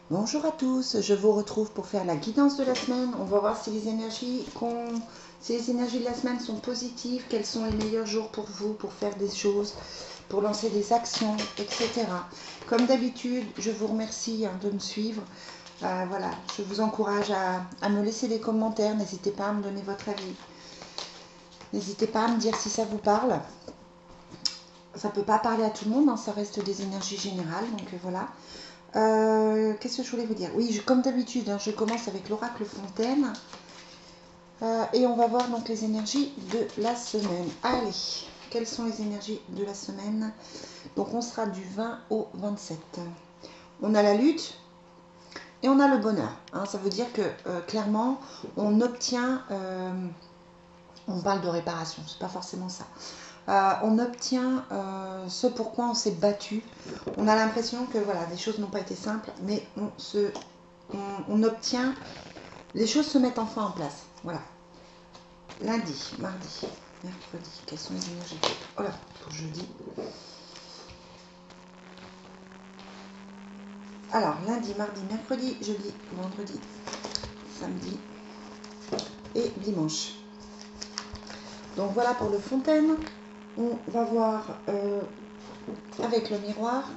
Bonjour à tous, je vous retrouve pour faire la guidance de la semaine. On va voir si les énergies de la semaine sont positives, quels sont les meilleurs jours pour vous, pour faire des choses, pour lancer des actions, etc. Comme d'habitude, je vous remercie de me suivre. Voilà, je vous encourage à me laisser des commentaires, n'hésitez pas à me donner votre avis. N'hésitez pas à me dire si ça vous parle. Ça ne peut pas parler à tout le monde, ça reste des énergies générales, donc voilà. Qu'est-ce que je voulais vous dire? Oui, comme d'habitude, je commence avec l'oracle Fontaine. Et on va voir donc les énergies de la semaine. Allez, quelles sont les énergies de la semaine? Donc on sera du 20 au 27. On a la lutte et on a le bonheur. Ça veut dire que clairement, on obtient... on parle de réparation, c'est pas forcément ça. On obtient ce pourquoi on s'est battu. On a l'impression que voilà, les choses n'ont pas été simples, mais on obtient, les choses se mettent enfin en place. Voilà. Lundi, mardi, mercredi, quelles sont les énergies? Oh là, pour jeudi. Alors, lundi, mardi, mercredi, jeudi, vendredi, samedi et dimanche. Donc voilà pour le Fontaine. On va voir avec le miroir,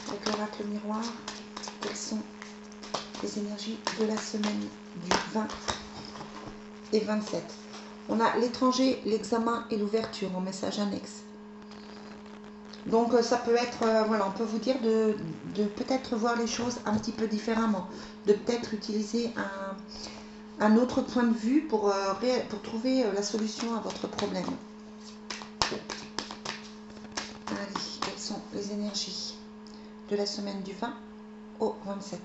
avec l'oracle miroir, quelles sont les énergies de la semaine du 20 et 27. On a l'étranger, l'examen et l'ouverture en message annexe. Donc ça peut être, voilà, on peut vous dire de peut-être voir les choses un petit peu différemment, de peut-être utiliser un autre point de vue pour trouver la solution à votre problème. Allez, quelles sont les énergies de la semaine du 20 au 27?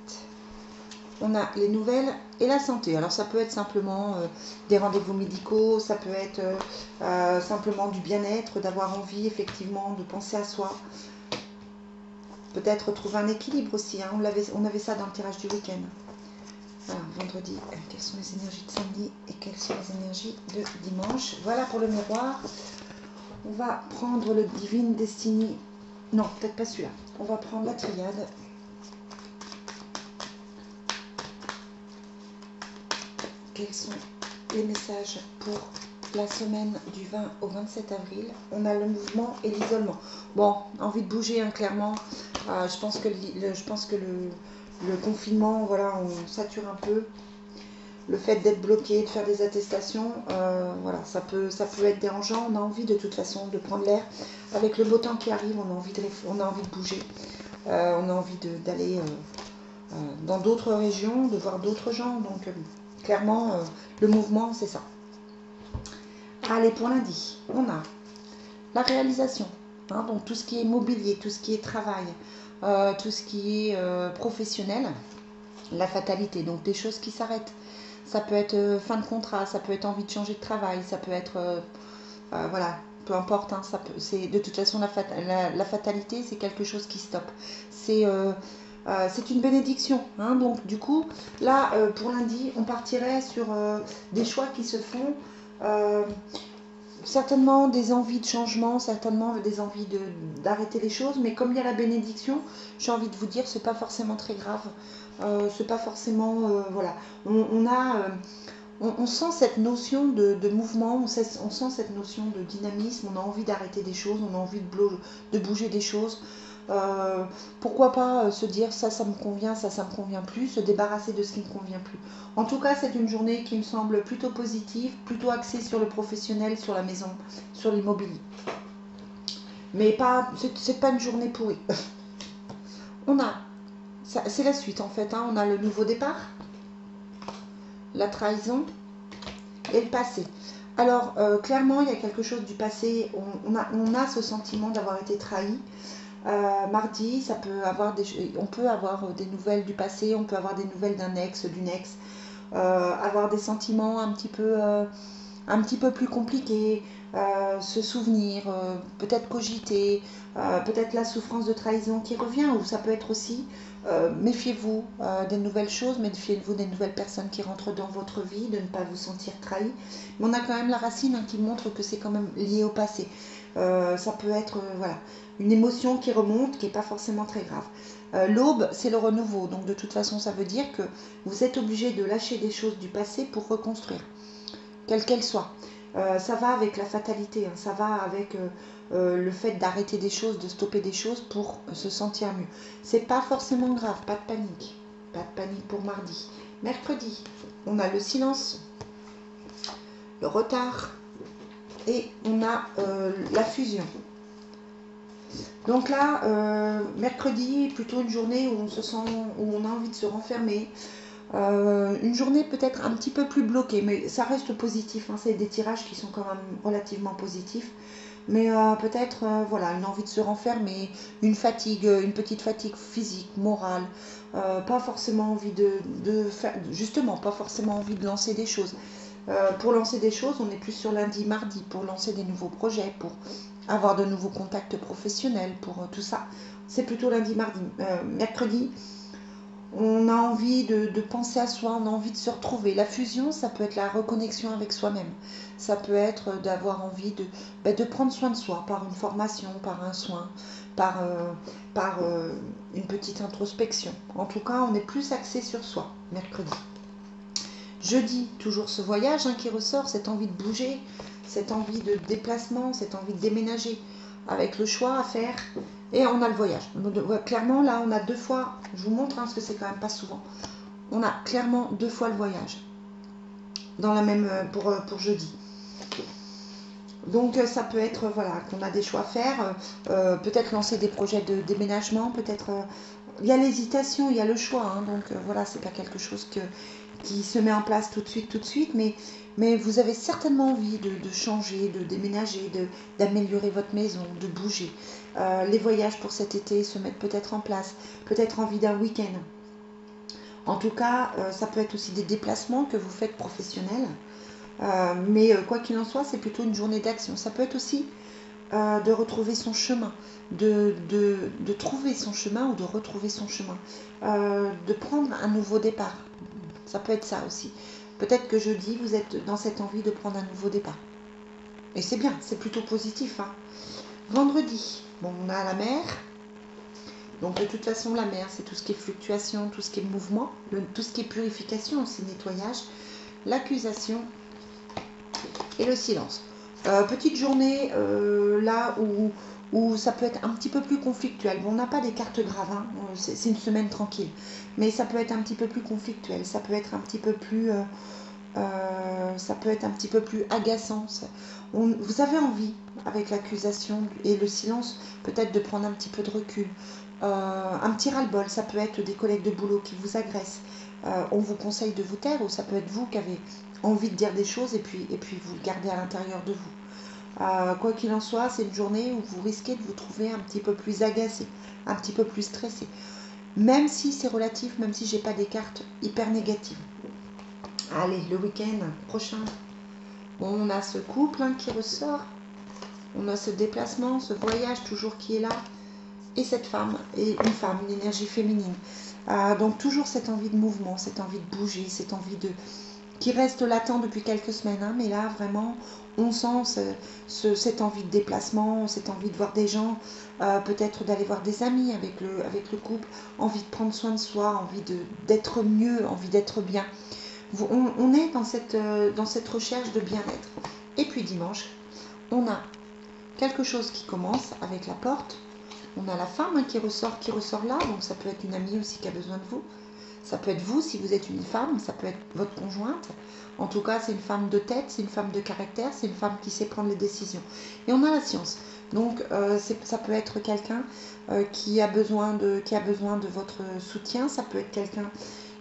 On a les nouvelles et la santé. Alors ça peut être simplement des rendez-vous médicaux, ça peut être simplement du bien-être, d'avoir envie effectivement de penser à soi. Peut-être trouver un équilibre aussi, on avait ça dans le tirage du week-end. Alors, vendredi, quelles sont les énergies de samedi et quelles sont les énergies de dimanche? Voilà pour le miroir. On va prendre le Divine Destiny. Non, peut-être pas celui-là. On va prendre la triade. Quels sont les messages pour la semaine du 20 au 27 avril? On a le mouvement et l'isolement. Bon, envie de bouger, clairement. Je pense que le confinement, voilà, on sature un peu. Le fait d'être bloqué, de faire des attestations, voilà, ça peut être dérangeant. On a envie de toute façon de prendre l'air. Avec le beau temps qui arrive, on a envie de bouger. On a envie d'aller dans d'autres régions, de voir d'autres gens. Donc, clairement, le mouvement, c'est ça. Allez, pour lundi, on a la réalisation. Donc, tout ce qui est mobilier, tout ce qui est travail, tout ce qui est professionnel. La fatalité, donc des choses qui s'arrêtent. Ça peut être fin de contrat, ça peut être envie de changer de travail, ça peut être... voilà, peu importe. De toute façon, la fatalité, c'est quelque chose qui stoppe. C'est une bénédiction. Donc du coup, là, pour lundi, on partirait sur des choix qui se font. Certainement des envies de changement, certainement des envies d'arrêter les choses, mais comme il y a la bénédiction, j'ai envie de vous dire, c'est pas forcément très grave. C'est pas forcément... voilà. On sent cette notion de mouvement, on sent cette notion de dynamisme, on a envie d'arrêter des choses, on a envie de bouger des choses. Pourquoi pas se dire ça me convient, ça me convient plus, se débarrasser de ce qui ne convient plus. En tout cas, c'est une journée qui me semble plutôt positive, plutôt axée sur le professionnel, sur la maison, sur l'immobilier. Mais c'est pas une journée pourrie. C'est la suite en fait, on a le nouveau départ, la trahison et le passé. Alors, clairement, il y a quelque chose du passé, on a ce sentiment d'avoir été trahi. Mardi, on peut avoir des nouvelles du passé, on peut avoir des nouvelles d'un ex, d'une ex, avoir des sentiments un petit peu plus compliqués, se souvenir, peut-être cogiter, peut-être la souffrance de trahison qui revient, ou ça peut être aussi, méfiez-vous des nouvelles choses, méfiez-vous des nouvelles personnes qui rentrent dans votre vie, de ne pas vous sentir trahi. Mais on a quand même la racine qui montre que c'est quand même lié au passé. Ça peut être voilà, une émotion qui remonte, qui n'est pas forcément très grave. L'aube, c'est le renouveau. Donc de toute façon, ça veut dire que vous êtes obligé de lâcher des choses du passé pour reconstruire, quelle qu'elle soit. Ça va avec la fatalité, hein, ça va avec le fait d'arrêter des choses, de stopper des choses pour se sentir mieux. C'est pas forcément grave, pas de panique. Pas de panique pour mardi. Mercredi, on a le silence, le retard et on a la fusion. Donc là, mercredi, plutôt une journée où on se sent, où on a envie de se renfermer. Une journée peut-être un petit peu plus bloquée, mais ça reste positif, hein, c'est des tirages qui sont quand même relativement positifs. Mais peut-être voilà, une envie de se renfermer, une fatigue, une petite fatigue physique, morale, pas forcément envie de faire, justement, pas forcément envie de lancer des choses. Pour lancer des choses, on est plus sur lundi, mardi, pour lancer des nouveaux projets, pour avoir de nouveaux contacts professionnels, pour tout ça. C'est plutôt lundi, mardi. Mercredi, on a envie de penser à soi, on a envie de se retrouver. La fusion, ça peut être la reconnexion avec soi-même. Ça peut être d'avoir envie de prendre soin de soi par une formation, par un soin, par une petite introspection. En tout cas, on est plus axé sur soi, mercredi. Jeudi, toujours ce voyage qui ressort, cette envie de bouger, cette envie de déplacement, cette envie de déménager, avec le choix à faire. Et on a le voyage. Clairement, là, on a 2 fois, je vous montre, parce que c'est quand même pas souvent, on a clairement 2 fois le voyage, dans la même, pour jeudi. Donc ça peut être, voilà, qu'on a des choix à faire, peut-être lancer des projets de déménagement, peut-être, il y a l'hésitation, il y a le choix, hein, donc voilà, c'est pas quelque chose qui se met en place tout de suite, mais vous avez certainement envie de changer, de déménager, d'améliorer votre maison, de bouger. Les voyages pour cet été se mettent peut-être en place, peut-être envie d'un week-end. En tout cas, ça peut être aussi des déplacements que vous faites professionnels, mais quoi qu'il en soit, c'est plutôt une journée d'action. Ça peut être aussi de retrouver son chemin, de trouver son chemin ou de retrouver son chemin, de prendre un nouveau départ. Ça peut être ça aussi. Peut-être que jeudi, vous êtes dans cette envie de prendre un nouveau départ. Et c'est bien, c'est plutôt positif, hein. Vendredi, bon, on a la mer. Donc de toute façon, la mer, c'est tout ce qui est fluctuation, tout ce qui est mouvement, tout ce qui est purification aussi, nettoyage, l'accusation et le silence. Petite journée là où ça peut être un petit peu plus conflictuel. Bon, on n'a pas des cartes graves, hein, c'est une semaine tranquille, mais ça peut être un petit peu plus conflictuel, ça peut être un petit peu plus, agaçant. Vous avez envie, avec l'accusation et le silence, peut-être de prendre un petit peu de recul. Un petit ras-le-bol, ça peut être des collègues de boulot qui vous agressent. On vous conseille de vous taire, ou ça peut être vous qui avez envie de dire des choses et puis vous le gardez à l'intérieur de vous. Quoi qu'il en soit, c'est une journée où vous risquez de vous trouver un petit peu plus agacé, un petit peu plus stressé. Même si c'est relatif, même si j'ai pas des cartes hyper négatives. Allez, le week-end prochain, bon, on a ce couple qui ressort, on a ce déplacement, ce voyage toujours qui est là, et cette femme, et une énergie féminine. Donc toujours cette envie de mouvement, cette envie de bouger, cette envie qui reste latent depuis quelques semaines, hein, mais là vraiment on sent cette envie de déplacement, cette envie de voir des gens, peut-être d'aller voir des amis avec le couple, envie de prendre soin de soi, envie d'être mieux, envie d'être bien. On est dans cette recherche de bien-être. Et puis dimanche, on a quelque chose qui commence avec la porte. On a la femme qui ressort là, donc ça peut être une amie aussi qui a besoin de vous. Ça peut être vous si vous êtes une femme, ça peut être votre conjointe. En tout cas, c'est une femme de tête, c'est une femme de caractère, c'est une femme qui sait prendre les décisions. Et on a la science. Donc ça peut être quelqu'un qui a besoin de votre soutien, ça peut être quelqu'un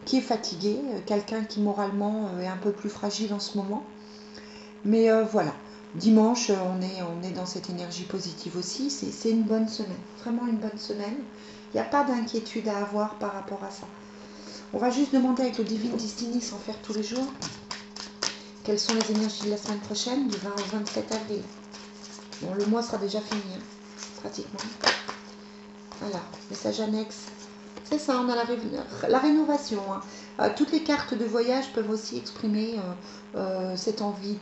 qui est fatigué, quelqu'un qui moralement est un peu plus fragile en ce moment. Mais voilà, dimanche, on est dans cette énergie positive aussi. C'est une bonne semaine, vraiment une bonne semaine. Il n'y a pas d'inquiétude à avoir par rapport à ça. On va juste demander avec le Divine Destiny, sans faire tous les jours, quelles sont les énergies de la semaine prochaine, du 20 au 27 avril. Bon, le mois sera déjà fini, hein, pratiquement. Voilà, message annexe. C'est ça, on a la rénovation, hein. Toutes les cartes de voyage peuvent aussi exprimer cette envie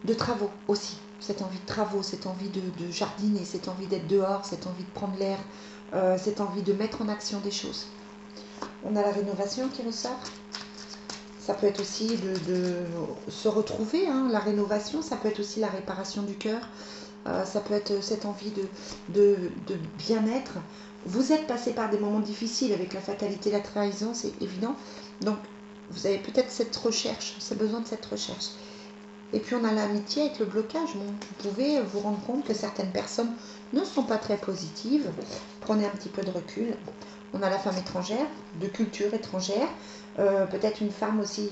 de travaux aussi. Cette envie de travaux, cette envie de jardiner, cette envie d'être dehors, cette envie de prendre l'air. cette envie de mettre en action des choses. On a la rénovation qui ressort. Ça peut être aussi de se retrouver, hein. La rénovation, ça peut être aussi la réparation du cœur. Ça peut être cette envie de bien-être. Vous êtes passé par des moments difficiles avec la fatalité, la trahison, c'est évident. Donc, vous avez peut-être cette recherche, ce besoin de cette recherche. Et puis, on a l'amitié avec le blocage. Bon, vous pouvez vous rendre compte que certaines personnes ne sont pas très positives. Prenez un petit peu de recul. On a la femme étrangère, de culture étrangère. Peut-être une femme aussi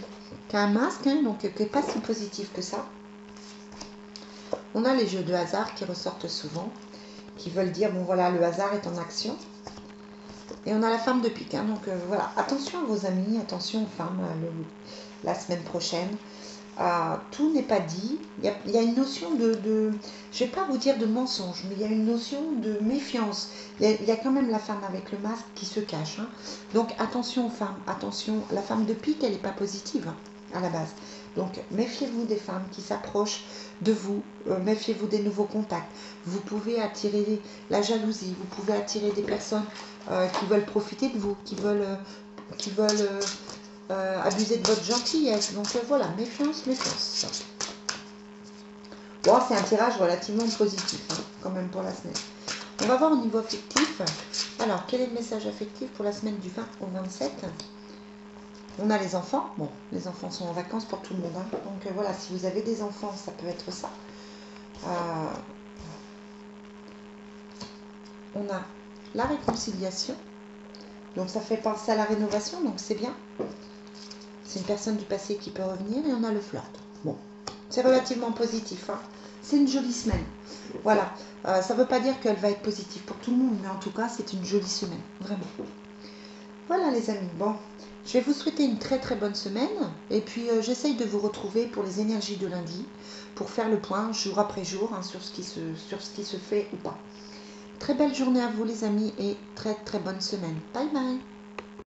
qui a un masque, hein, donc qui n'est pas si positive que ça. On a les jeux de hasard qui ressortent souvent, qui veulent dire, bon voilà, le hasard est en action. Et on a la femme de pique, hein, donc voilà, attention à vos amis, attention aux femmes la semaine prochaine. Tout n'est pas dit. Il y a une notion je ne vais pas vous dire de mensonge, mais il y a une notion de méfiance. Il y a quand même la femme avec le masque qui se cache. Hein. Donc attention aux femmes, attention, la femme de pique, elle n'est pas positive hein, à la base. Donc méfiez-vous des femmes qui s'approchent de vous, méfiez-vous des nouveaux contacts. Vous pouvez attirer la jalousie, vous pouvez attirer des personnes qui veulent profiter de vous, qui veulent abuser de votre gentillesse. Donc voilà, méfiance, méfiance. Bon, c'est un tirage relativement positif, hein, quand même pour la semaine. On va voir au niveau affectif. Alors, quel est le message affectif pour la semaine du 20 au 27 ? On a les enfants. Bon, les enfants sont en vacances pour tout le monde. Hein. Donc voilà, si vous avez des enfants, ça peut être ça. On a la réconciliation. Donc ça fait penser à la rénovation, donc c'est bien. C'est une personne du passé qui peut revenir et on a le flirt. Bon, c'est relativement positif. Hein. C'est une jolie semaine. Voilà, ça ne veut pas dire qu'elle va être positive pour tout le monde, mais en tout cas, c'est une jolie semaine, vraiment. Voilà les amis, bon, je vais vous souhaiter une très très bonne semaine. Et puis j'essaye de vous retrouver pour les énergies de lundi, pour faire le point jour après jour hein, sur ce qui se fait ou pas. Très belle journée à vous les amis et très très bonne semaine. Bye bye.